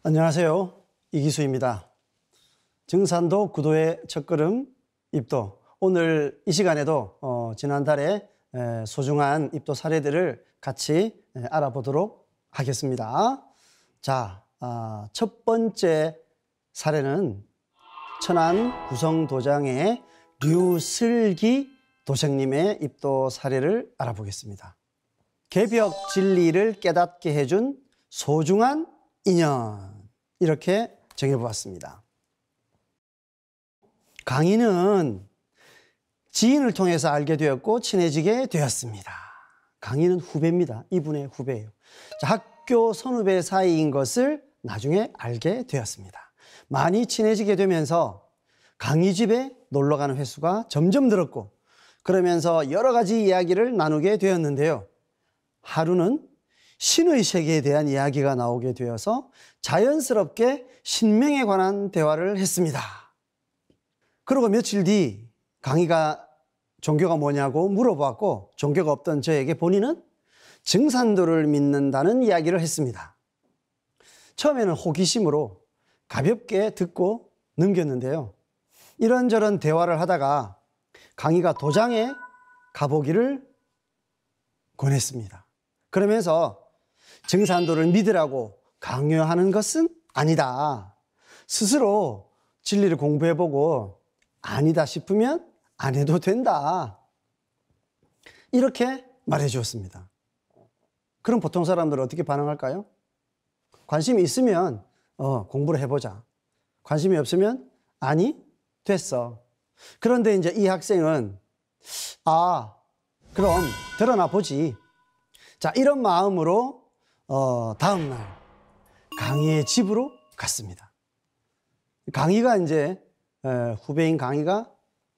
안녕하세요. 이기수입니다. 증산도 구도의 첫걸음 입도. 오늘 이 시간에도 지난달에 소중한 입도 사례들을 같이 알아보도록 하겠습니다. 자, 첫 번째 사례는 천안 구성도장의 류슬기 도생님의 입도 사례를 알아보겠습니다. 개벽 진리를 깨닫게 해준 소중한 인연, 이렇게 정해보았습니다. 강희는 지인을 통해서 알게 되었고 친해지게 되었습니다. 강희는 후배입니다. 이분의 후배예요. 자, 학교 선후배 사이인 것을 나중에 알게 되었습니다. 많이 친해지게 되면서 강희 집에 놀러가는 횟수가 점점 늘었고, 그러면서 여러 가지 이야기를 나누게 되었는데요. 하루는 신의 세계에 대한 이야기가 나오게 되어서 자연스럽게 신명에 관한 대화를 했습니다. 그리고 며칠 뒤 강희가 종교가 뭐냐고 물어봤고, 종교가 없던 저에게 본인은 증산도를 믿는다는 이야기를 했습니다. 처음에는 호기심으로 가볍게 듣고 넘겼는데요. 이런저런 대화를 하다가 강희가 도장에 가보기를 권했습니다. 그러면서 증산도를 믿으라고 강요하는 것은 아니다. 스스로 진리를 공부해보고 아니다 싶으면 안 해도 된다. 이렇게 말해 주었습니다. 그럼 보통 사람들은 어떻게 반응할까요? 관심이 있으면 공부를 해보자. 관심이 없으면 아니, 됐어. 그런데 이제 이 학생은 그럼 드러나 보지. 자, 이런 마음으로 다음날 강희의 집으로 갔습니다. 강희가 이제 후배인 강희가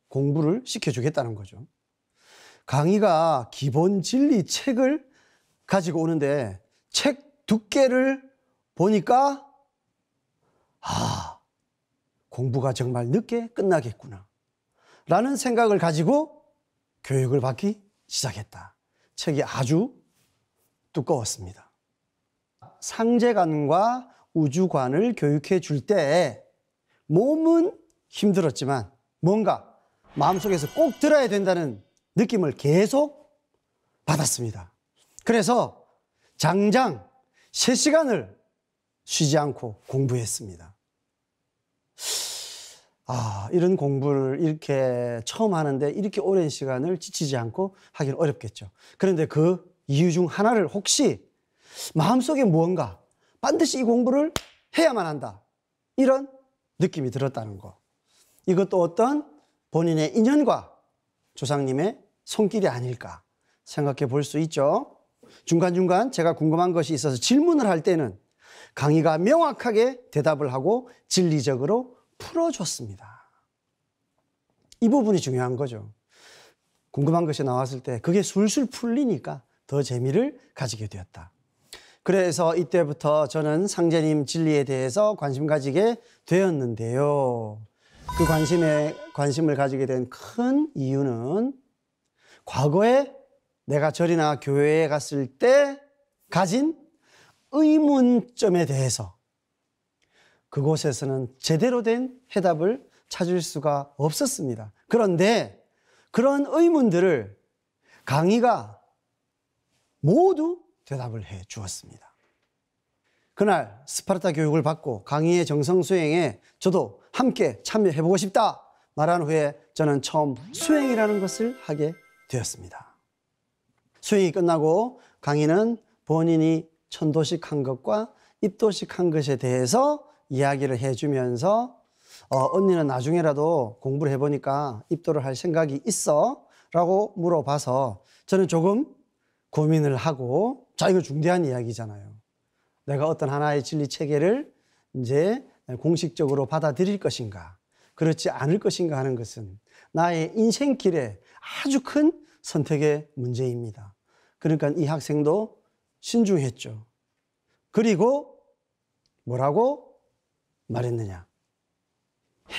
공부를 시켜주겠다는 거죠. 강희가 기본 진리 책을 가지고 오는데 책 두께를 보니까 공부가 정말 늦게 끝나겠구나 라는 생각을 가지고 교육을 받기 시작했다. 책이 아주 두꺼웠습니다. 상제관과 우주관을 교육해 줄 때 몸은 힘들었지만 뭔가 마음속에서 꼭 들어야 된다는 느낌을 계속 받았습니다. 그래서 장장 3시간을 쉬지 않고 공부했습니다. 이런 공부를 이렇게 처음 하는데 이렇게 오랜 시간을 지치지 않고 하기는 어렵겠죠. 그런데 그 이유 중 하나를 혹시 마음속에 무언가 반드시 이 공부를 해야만 한다, 이런 느낌이 들었다는 거. 이것도 어떤 본인의 인연과 조상님의 손길이 아닐까 생각해 볼 수 있죠. 중간중간 제가 궁금한 것이 있어서 질문을 할 때는 강희가 명확하게 대답을 하고 진리적으로 풀어줬습니다. 이 부분이 중요한 거죠. 궁금한 것이 나왔을 때 그게 술술 풀리니까 더 재미를 가지게 되었다. 그래서 이때부터 저는 상제님 진리에 대해서 관심 가지게 되었는데요. 그 관심을 가지게 된 큰 이유는 과거에 내가 절이나 교회에 갔을 때 가진 의문점에 대해서 그곳에서는 제대로 된 해답을 찾을 수가 없었습니다. 그런데 그런 의문들을 강희가 모두 대답을 해 주었습니다. 그날 스파르타 교육을 받고 강희의 정성 수행에 저도 함께 참여해보고 싶다 말한 후에 저는 처음 수행이라는 것을 하게 되었습니다. 수행이 끝나고 강희는 본인이 천도식 한 것과 입도식 한 것에 대해서 이야기를 해주면서 언니는 나중에라도 공부를 해보니까 입도를 할 생각이 있어? 라고 물어봐서 저는 조금 고민을 하고, 자, 이거 중대한 이야기잖아요. 내가 어떤 하나의 진리 체계를 이제 공식적으로 받아들일 것인가, 그렇지 않을 것인가 하는 것은 나의 인생길에 아주 큰 선택의 문제입니다. 그러니까 이 학생도 신중했죠. 그리고 뭐라고 말했느냐?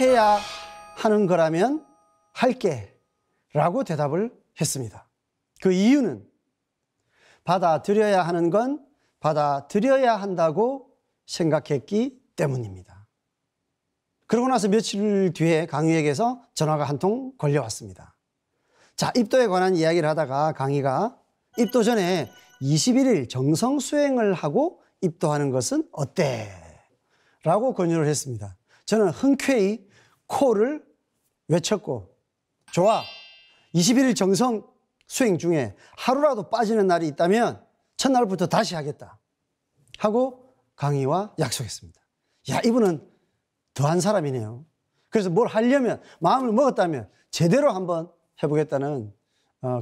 해야 하는 거라면 할게 라고 대답을 했습니다. 그 이유는 받아들여야 하는 건 받아들여야 한다고 생각했기 때문입니다. 그러고 나서 며칠 뒤에 강희에게서 전화가 한 통 걸려왔습니다. 자, 입도에 관한 이야기를 하다가 강희가 입도 전에 21일 정성 수행을 하고 입도하는 것은 어때? 라고 권유를 했습니다. 저는 흔쾌히 코를 외쳤고, 좋아, 21일 정성 수행 중에 하루라도 빠지는 날이 있다면 첫날부터 다시 하겠다 하고 강희와 약속했습니다. 야, 이분은 더한 사람이네요. 그래서 뭘 하려면, 마음을 먹었다면 제대로 한번 해보겠다는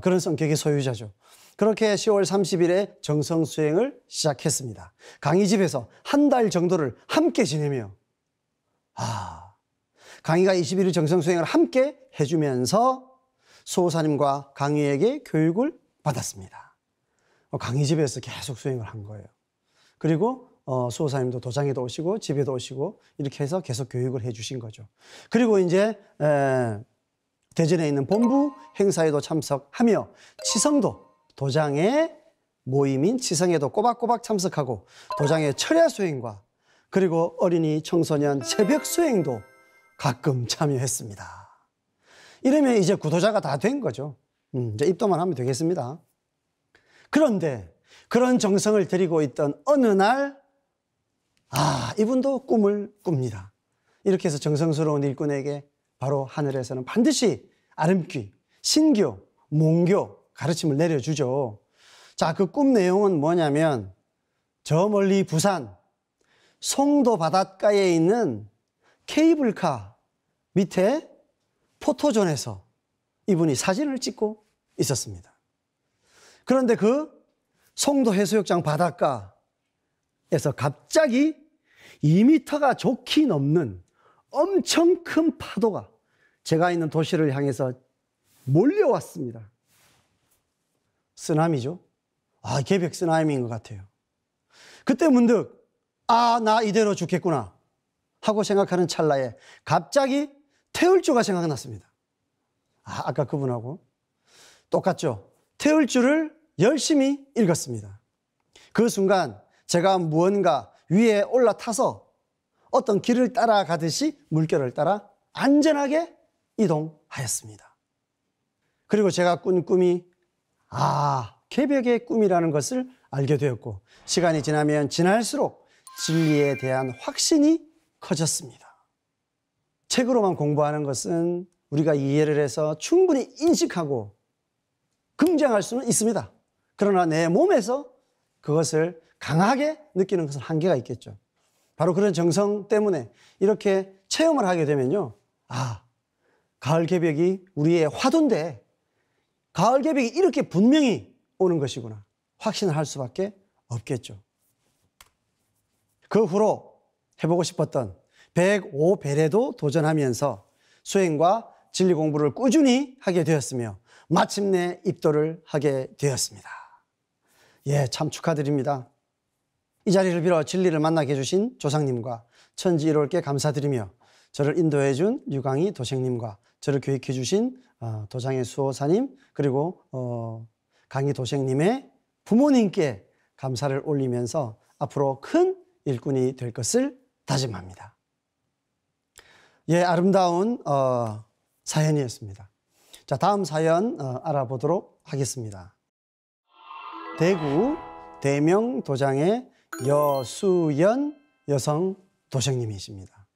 그런 성격의 소유자죠. 그렇게 10월 30일에 정성 수행을 시작했습니다. 강희 집에서 한 달 정도를 함께 지내며, 강희가 21일 정성 수행을 함께 해주면서 수호사님과 강희에게 교육을 받았습니다. 강희 집에서 계속 수행을 한 거예요. 그리고 수호사님도 도장에도 오시고 집에도 오시고 이렇게 해서 계속 교육을 해주신 거죠. 그리고 이제 대전에 있는 본부 행사에도 참석하며 치성도, 도장의 모임인 치성에도 꼬박꼬박 참석하고 도장의 철야 수행과 그리고 어린이 청소년 새벽 수행도 가끔 참여했습니다. 이러면 이제 구도자가 다 된 거죠. 이제 입도만 하면 되겠습니다. 그런데 그런 정성을 들이고 있던 어느 날, 이분도 꿈을 꿉니다. 이렇게 해서 정성스러운 일꾼에게 바로 하늘에서는 반드시 아름귀, 신교, 몽교 가르침을 내려주죠. 자, 그 꿈 내용은 뭐냐면 저 멀리 부산 송도 바닷가에 있는 케이블카 밑에 포토존에서 이분이 사진을 찍고 있었습니다. 그런데 그 송도 해수욕장 바닷가에서 갑자기 2m가 좋게 넘는 엄청 큰 파도가 제가 있는 도시를 향해서 몰려왔습니다. 쓰나미죠. 계백 쓰나미인 것 같아요. 그때 문득 나 이대로 죽겠구나 하고 생각하는 찰나에 갑자기 태울주가 생각났습니다. 아까 그분하고 똑같죠. 태울주를 열심히 읽었습니다. 그 순간 제가 무언가 위에 올라타서 어떤 길을 따라가듯이 물결을 따라 안전하게 이동하였습니다. 그리고 제가 꾼 꿈이 개벽의 꿈이라는 것을 알게 되었고 시간이 지나면 지날수록 진리에 대한 확신이 커졌습니다. 책으로만 공부하는 것은 우리가 이해를 해서 충분히 인식하고 긍정할 수는 있습니다. 그러나 내 몸에서 그것을 강하게 느끼는 것은 한계가 있겠죠. 바로 그런 정성 때문에 이렇게 체험을 하게 되면요. 가을 개벽이 우리의 화두인데 가을 개벽이 이렇게 분명히 오는 것이구나. 확신을 할 수밖에 없겠죠. 그 후로 해보고 싶었던 105배례도 도전하면서 수행과 진리 공부를 꾸준히 하게 되었으며 마침내 입도를 하게 되었습니다. 참 축하드립니다. 이 자리를 빌어 진리를 만나게 해주신 조상님과 천지 1월께 감사드리며 저를 인도해 준 유광희 도생님과 저를 교육해 주신 도장의 수호사님 그리고 강희 도생님의 부모님께 감사를 올리면서 앞으로 큰 일꾼이 될 것을 다짐합니다. 아름다운 사연이었습니다. 자, 다음 사연 알아보도록 하겠습니다. 대구 대명도장의 여수연 여성 도생님이십니다.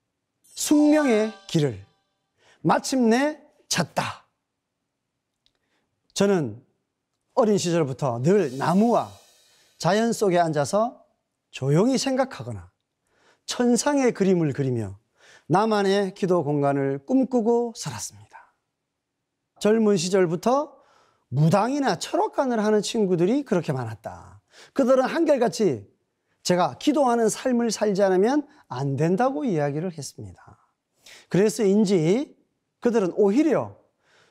숙명의 길을 마침내 찾다. 저는 어린 시절부터 늘 나무와 자연 속에 앉아서 조용히 생각하거나 천상의 그림을 그리며 나만의 기도 공간을 꿈꾸고 살았습니다. 젊은 시절부터 무당이나 철학관을 하는 친구들이 그렇게 많았다. 그들은 한결같이 제가 기도하는 삶을 살지 않으면 안 된다고 이야기를 했습니다. 그래서인지 그들은 오히려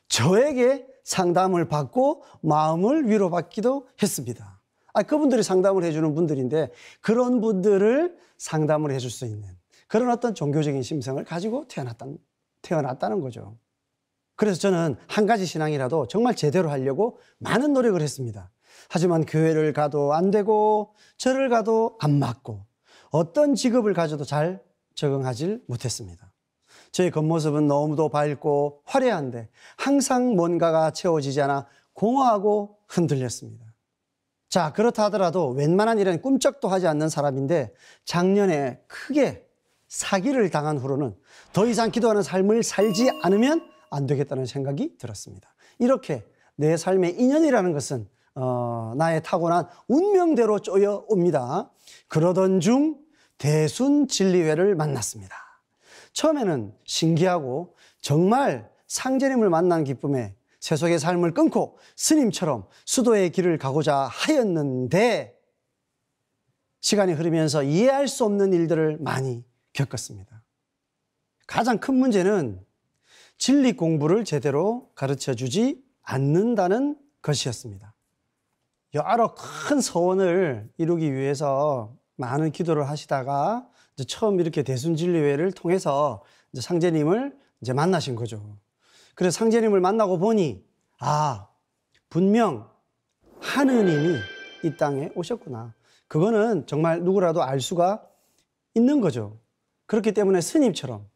저에게 상담을 받고 마음을 위로받기도 했습니다. 그분들이 상담을 해주는 분들인데 그런 분들을 상담을 해줄 수 있는 그런 어떤 종교적인 심성을 가지고 태어났다는 거죠. 그래서 저는 한 가지 신앙이라도 정말 제대로 하려고 많은 노력을 했습니다. 하지만 교회를 가도 안 되고 절을 가도 안 맞고 어떤 직업을 가져도 잘 적응하지 못했습니다. 저의 겉모습은 너무도 밝고 화려한데 항상 뭔가가 채워지지 않아 공허하고 흔들렸습니다. 자, 그렇다 하더라도 웬만한 일은 꿈쩍도 하지 않는 사람인데 작년에 크게 사기를 당한 후로는 더 이상 기도하는 삶을 살지 않으면 안 되겠다는 생각이 들었습니다. 이렇게 내 삶의 인연이라는 것은 나의 타고난 운명대로 쪼여 옵니다. 그러던 중 대순진리회를 만났습니다. 처음에는 신기하고 정말 상제님을 만난 기쁨에 세속의 삶을 끊고 스님처럼 수도의 길을 가고자 하였는데 시간이 흐르면서 이해할 수 없는 일들을 많이 겪었습니다. 가장 큰 문제는 진리 공부를 제대로 가르쳐주지 않는다는 것이었습니다. 여러 큰 소원을 이루기 위해서 많은 기도를 하시다가 이제 처음 이렇게 대순진리회를 통해서 이제 상제님을 이제 만나신 거죠. 그래서 상제님을 만나고 보니 분명 하느님이 이 땅에 오셨구나. 그거는 정말 누구라도 알 수가 있는 거죠. 그렇기 때문에 스님처럼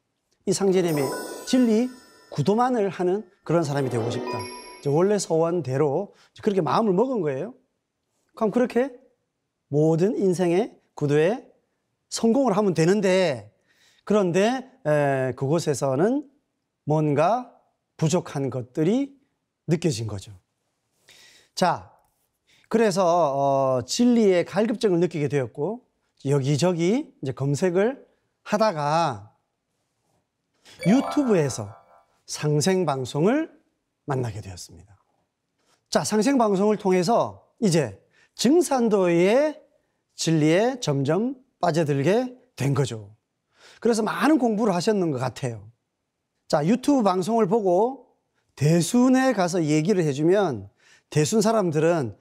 이 상제님의 진리 구도만을 하는 그런 사람이 되고 싶다. 원래 소원대로 그렇게 마음을 먹은 거예요. 그럼 그렇게 모든 인생의 구도에 성공을 하면 되는데, 그런데 그곳에서는 뭔가 부족한 것들이 느껴진 거죠. 자, 그래서 진리의 갈급증을 느끼게 되었고 여기저기 이제 검색을 하다가 유튜브에서 상생방송을 만나게 되었습니다. 자, 상생방송을 통해서 이제 증산도의 진리에 점점 빠져들게 된 거죠. 그래서 많은 공부를 하셨는 것 같아요. 자, 유튜브 방송을 보고 대순에 가서 얘기를 해주면 대순 사람들은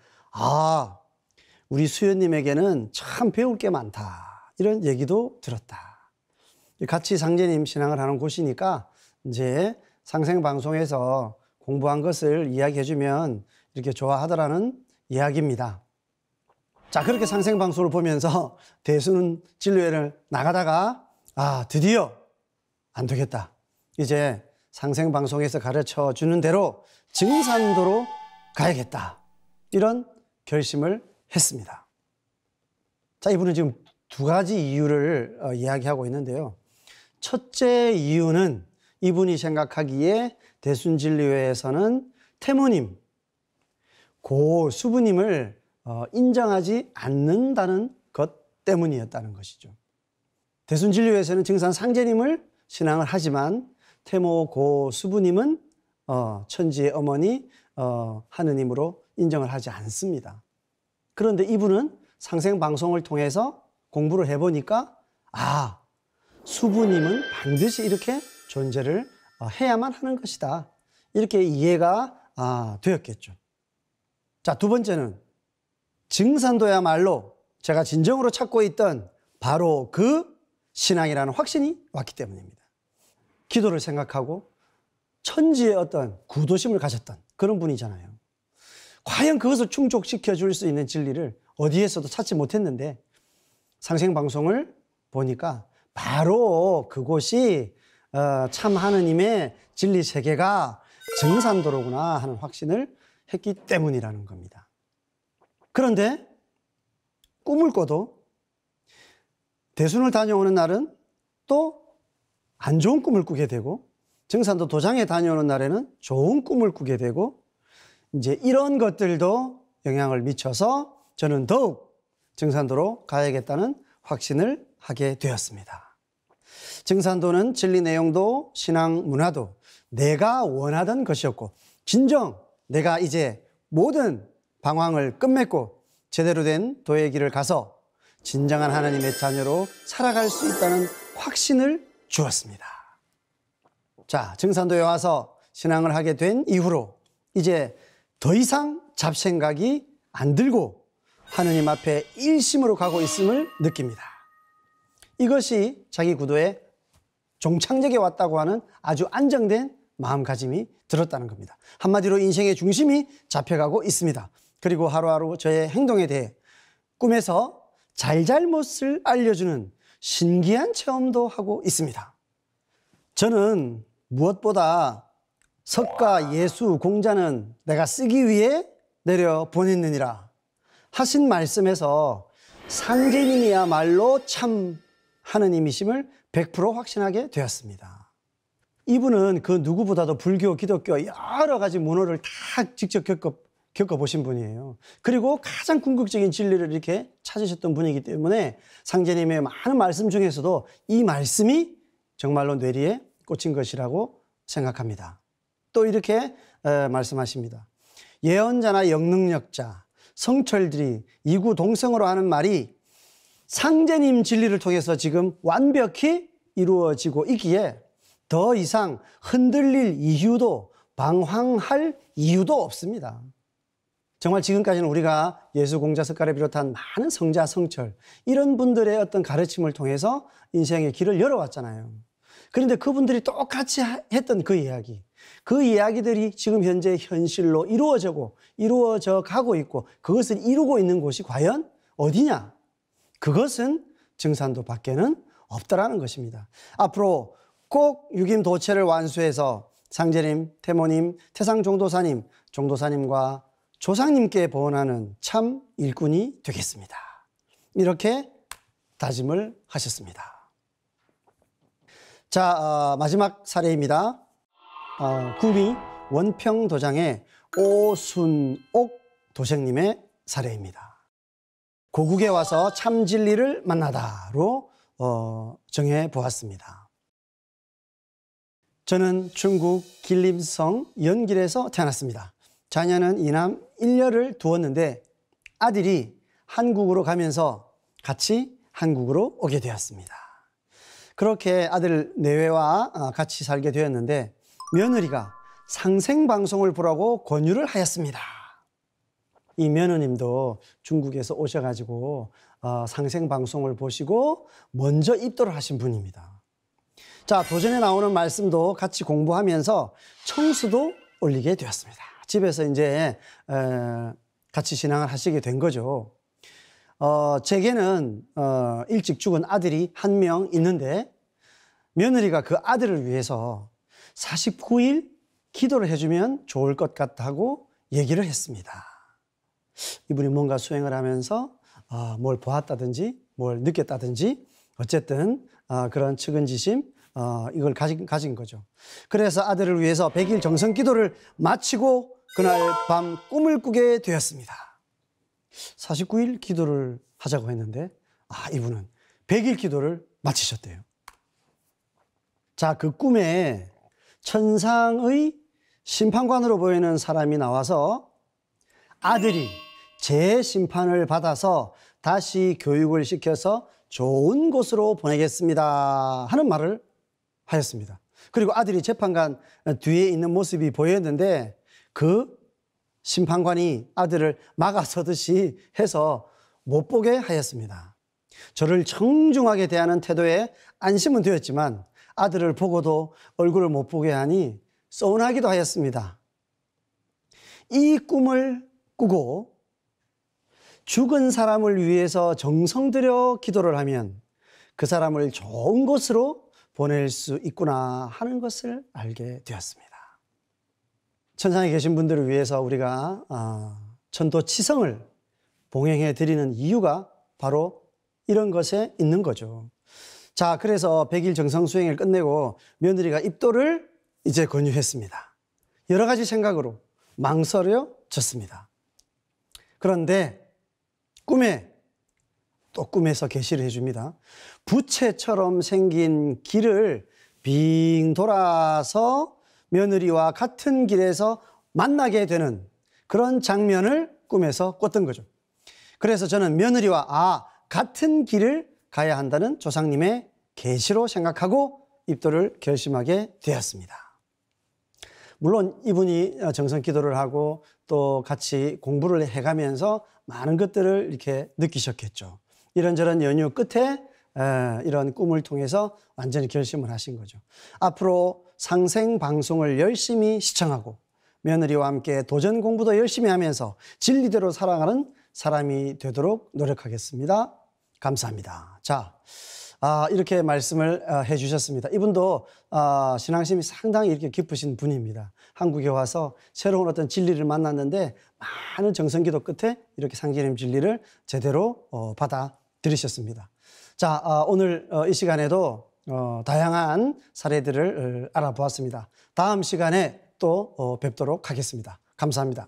우리 수연님에게는 참 배울 게 많다, 이런 얘기도 들었다. 같이 상제님 신앙을 하는 곳이니까 이제 상생방송에서 공부한 것을 이야기해주면 이렇게 좋아하더라는 이야기입니다. 자, 그렇게 상생방송을 보면서 대순 진료회를 나가다가 드디어 안 되겠다. 이제 상생방송에서 가르쳐 주는 대로 증산도로 가야겠다. 이런 결심을 했습니다. 자, 이분은 지금 두 가지 이유를 이야기하고 있는데요. 첫째 이유는 이분이 생각하기에 대순진리회에서는 태모님, 고수부님을 인정하지 않는다는 것 때문이었다는 것이죠. 대순진리회에서는 증산 상제님을 신앙을 하지만 태모 고수부님은 천지의 어머니 하느님으로 인정을 하지 않습니다. 그런데 이분은 상생방송을 통해서 공부를 해보니까 수부님은 반드시 이렇게 존재를 해야만 하는 것이다. 이렇게 이해가 되었겠죠. 자, 두 번째는 증산도야말로 제가 진정으로 찾고 있던 바로 그 신앙이라는 확신이 왔기 때문입니다. 기도를 생각하고 천지의 어떤 구도심을 가졌던 그런 분이잖아요. 과연 그것을 충족시켜 줄 수 있는 진리를 어디에서도 찾지 못했는데 상생방송을 보니까 바로 그곳이 참 하느님의 진리 세계가 증산도로구나 하는 확신을 했기 때문이라는 겁니다. 그런데 꿈을 꿔도 대순을 다녀오는 날은 또 안 좋은 꿈을 꾸게 되고, 증산도 도장에 다녀오는 날에는 좋은 꿈을 꾸게 되고, 이제 이런 것들도 영향을 미쳐서 저는 더욱 증산도로 가야겠다는 확신을 하게 되었습니다. 증산도는 진리 내용도 신앙 문화도 내가 원하던 것이었고, 진정 내가 이제 모든 방황을 끝맺고 제대로 된 도의 길을 가서 진정한 하나님의 자녀로 살아갈 수 있다는 확신을 주었습니다. 자, 증산도에 와서 신앙을 하게 된 이후로 이제 더 이상 잡생각이 안 들고 하느님 앞에 일심으로 가고 있음을 느낍니다. 이것이 자기 구도에 종착역에 왔다고 하는 아주 안정된 마음가짐이 들었다는 겁니다. 한마디로 인생의 중심이 잡혀가고 있습니다. 그리고 하루하루 저의 행동에 대해 꿈에서 잘잘못을 알려주는 신기한 체험도 하고 있습니다. 저는 무엇보다 석가 예수 공자는 내가 쓰기 위해 내려 보냈느니라 하신 말씀에서 상제님이야말로 참 하느님이심을 100% 확신하게 되었습니다. 이분은 그 누구보다도 불교, 기독교 여러 가지 문호를 다 직접 겪어보신 분이에요. 그리고 가장 궁극적인 진리를 이렇게 찾으셨던 분이기 때문에 상제님의 많은 말씀 중에서도 이 말씀이 정말로 뇌리에 꽂힌 것이라고 생각합니다. 또 이렇게 말씀하십니다. 예언자나 영능력자, 성철들이 이구동성으로 하는 말이 상제님 진리를 통해서 지금 완벽히 이루어지고 있기에 더 이상 흔들릴 이유도 방황할 이유도 없습니다. 정말 지금까지는 우리가 예수 공자 석가를 비롯한 많은 성자, 성철 이런 분들의 어떤 가르침을 통해서 인생의 길을 열어왔잖아요. 그런데 그분들이 똑같이 했던 그 이야기들이 지금 현재 현실로 이루어져 가고 있고 그것을 이루고 있는 곳이 과연 어디냐? 그것은 증산도 밖에는 없다라는 것입니다. 앞으로 꼭 유김도체를 완수해서 상제님, 태모님, 태상종도사님, 종도사님과 조상님께 보원하는 참 일꾼이 되겠습니다. 이렇게 다짐을 하셨습니다. 자, 마지막 사례입니다. 구미 원평도장의 오순옥 도생님의 사례입니다. 고국에 와서 참 진리를 만나다로 정해 보았습니다. 저는 중국 길림성 연길에서 태어났습니다. 자녀는 이남 1녀를 두었는데 아들이 한국으로 가면서 같이 한국으로 오게 되었습니다. 그렇게 아들 내외와 같이 살게 되었는데 며느리가 상생방송을 보라고 권유를 하였습니다. 이 며느님도 중국에서 오셔가지고 상생방송을 보시고 먼저 입도를 하신 분입니다. 자, 도전에 나오는 말씀도 같이 공부하면서 청수도 올리게 되었습니다. 집에서 이제 같이 신앙을 하시게 된 거죠. 제게는 일찍 죽은 아들이 한 명 있는데 며느리가 그 아들을 위해서 49일 기도를 해주면 좋을 것 같다고 얘기를 했습니다. 이분이 뭔가 수행을 하면서 뭘 보았다든지 뭘 느꼈다든지 어쨌든 그런 측은지심 이걸 가진 거죠. 그래서 아들을 위해서 100일 정성 기도를 마치고 그날 밤 꿈을 꾸게 되었습니다. 49일 기도를 하자고 했는데 이분은 100일 기도를 마치셨대요. 자, 그 꿈에 천상의 심판관으로 보이는 사람이 나와서 아들이 재심판을 받아서 다시 교육을 시켜서 좋은 곳으로 보내겠습니다 하는 말을 하였습니다. 그리고 아들이 재판관 뒤에 있는 모습이 보였는데 그 심판관이 아들을 막아서듯이 해서 못 보게 하였습니다. 저를 청중하게 대하는 태도에 안심은 되었지만 아들을 보고도 얼굴을 못 보게 하니 서운하기도 하였습니다. 이 꿈을 꾸고 죽은 사람을 위해서 정성 들여 기도를 하면 그 사람을 좋은 곳으로 보낼 수 있구나 하는 것을 알게 되었습니다. 천상에 계신 분들을 위해서 우리가 천도치성을 봉행해 드리는 이유가 바로 이런 것에 있는 거죠. 자, 그래서 100일 정성 수행을 끝내고 며느리가 입도를 이제 권유했습니다. 여러 가지 생각으로 망설여졌습니다. 그런데 꿈에서 계시를 해줍니다. 부채처럼 생긴 길을 빙 돌아서 며느리와 같은 길에서 만나게 되는 그런 장면을 꿈에서 꿨던 거죠. 그래서 저는 며느리와 같은 길을 가야 한다는 조상님의 계시로 생각하고 입도를 결심하게 되었습니다. 물론 이분이 정성 기도를 하고 또 같이 공부를 해가면서 많은 것들을 이렇게 느끼셨겠죠. 이런저런 연유 끝에 이런 꿈을 통해서 완전히 결심을 하신 거죠. 앞으로 상생 방송을 열심히 시청하고 며느리와 함께 도전 공부도 열심히 하면서 진리대로 살아가는 사람이 되도록 노력하겠습니다. 감사합니다. 자, 이렇게 말씀을 해 주셨습니다. 이분도 신앙심이 상당히 이렇게 깊으신 분입니다. 한국에 와서 새로운 어떤 진리를 만났는데 많은 정성기도 끝에 이렇게 상기님 진리를 제대로 받아들이셨습니다. 자, 오늘 이 시간에도 다양한 사례들을 알아보았습니다. 다음 시간에 또 뵙도록 하겠습니다. 감사합니다.